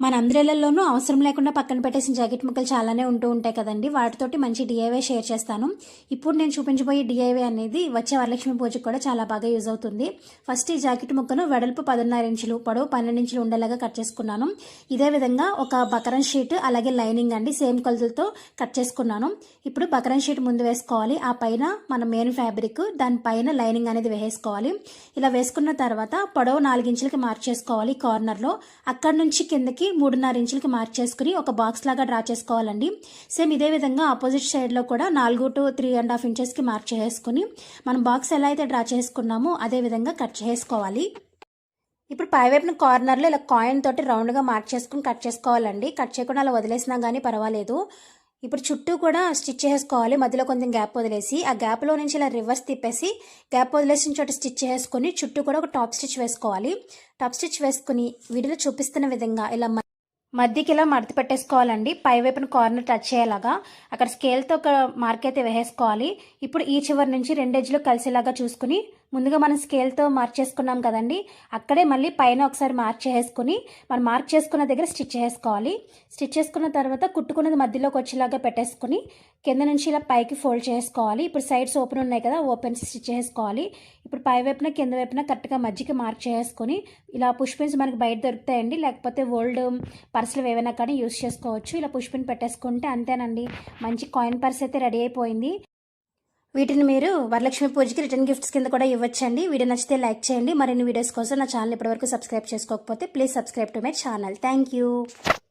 మన అందరిళ్లలోనూ అవసరం లేకుండా పక్కన పెట్టేసిన జాకెట్ ముక్కలు చాలానే ఉంటూ ఉంటాయి కదండి. వాటితోటి మంచి డిఐవై షేర్ చేస్తాను. ఇప్పుడు నేను చూపించబోయే డిఐవై అనేది వచ్చే వరలక్ష్మి పూజకు కూడా చాలా బాగా యూజ్ అవుతుంది. ఫస్ట్ ఈ జాకెట్ ముక్కను వెడల్పు 10.5 ఇంచులు, పొడవు 12 ఇంచులు ఉండేలాగా కట్ చేసుకున్నాను. ఇదే విధంగా ఒక బకరం షీట్ అలాగే లైనింగ్ అండి సేమ్ కొలతలతో కట్ చేసుకున్నాను. ఇప్పుడు బకరం షీట్ ముందు వేసుకోవాలి. ఆ పైన మన మెయిన్ ఫ్యాబ్రిక్, దానిపైన లైనింగ్ అనేది వేసుకోవాలి. ఇలా వేసుకున్న తర్వాత పొడవు 4 ఇంచులకి మార్క్ చేసుకోవాలి కార్నర్లో. అక్కడ నుంచి కిందకి 3.5 ఇంచులకి మార్క్ చేసుకుని ఒక బాక్స్ లాగా డ్రా చేసుకోవాలండి. సేమ్ ఇదే విధంగా ఆపోజిట్ సైడ్లో కూడా 4 to 3.5 ఇంచెస్కి మార్క్ చేసుకుని మనం బాక్స్ ఎలా అయితే డ్రా చేసుకున్నామో అదే విధంగా కట్ చేసుకోవాలి. ఇప్పుడు పైవైపున కార్నర్లో ఇలా కాయిన్ తోటి రౌండ్గా మార్క్ చేసుకుని కట్ చేసుకోవాలండి. కట్ చేయకుండా అలా వదిలేసినా కానీ పర్వాలేదు. ఇప్పుడు చుట్టూ కూడా స్టిచ్ చేసుకోవాలి. మధ్యలో కొంచెం గ్యాప్ వదిలేసి ఆ గ్యాప్లో నుంచి ఇలా రివర్స్ తిప్పేసి గ్యాప్ వదిలేసిన చోట స్టిచ్ చేసుకుని చుట్టూ కూడా ఒక టాప్ స్టిచ్ వేసుకోవాలి. టాప్ స్టిచ్ వేసుకుని వీడియోలో చూపిస్తున్న విధంగా ఇలా మధ్యకి ఇలా మడత పెట్టేసుకోవాలండి. పై వైపున కార్నర్ టచ్ అయ్యేలాగా అక్కడ స్కేల్తో ఒక మార్క్ అయితే వేసేసుకోవాలి. ఇప్పుడు ఈ చివరి నుంచి 2 ఎడ్జ్లు కలిసేలాగా చూసుకుని ముందుగా మనం స్కేల్తో మార్క్ చేసుకున్నాం కదండి, అక్కడే మళ్ళీ పైన ఒకసారి మార్క్ చేసుకుని మనం మార్క్ చేసుకున్న దగ్గర స్టిచ్ చేసుకోవాలి. స్టిచ్ చేసుకున్న తర్వాత కుట్టుకున్నది మధ్యలోకి వచ్చేలాగా పెట్టేసుకుని కింద నుంచి ఇలా పైకి ఫోల్డ్ చేసుకోవాలి. ఇప్పుడు సైడ్స్ ఓపెన్ ఉన్నాయి కదా, ఓపెన్ స్టిచ్ చేసుకోవాలి. ఇప్పుడు పై వైపున కింద వైపున కరెక్ట్గా మధ్యకి మార్క్ చేసుకుని ఇలా పుష్ పిన్స్ మనకి బయట దొరుకుతాయండి, లేకపోతే ఓల్డ్ పర్సులు ఏవైనా కానీ యూస్ చేసుకోవచ్చు. ఇలా పుష్ పిన్ పెట్టేసుకుంటే అంతేనండి, మంచి కాయిన్ పర్స్ అయితే రెడీ అయిపోయింది. వీటిని మీరు వరలక్ష్మి పూజకి రిటర్న్ గిఫ్ట్స్ కింద కూడా ఇవ్వచ్చండి. వీడియో నచ్చితే లైక్ చేయండి. మరిన్ని వీడియోస్ కోసం నా ఛానల్ ఇప్పటివరకు సబ్స్క్రైబ్ చేసుకోకపోతే please subscribe to my channel. Thank you.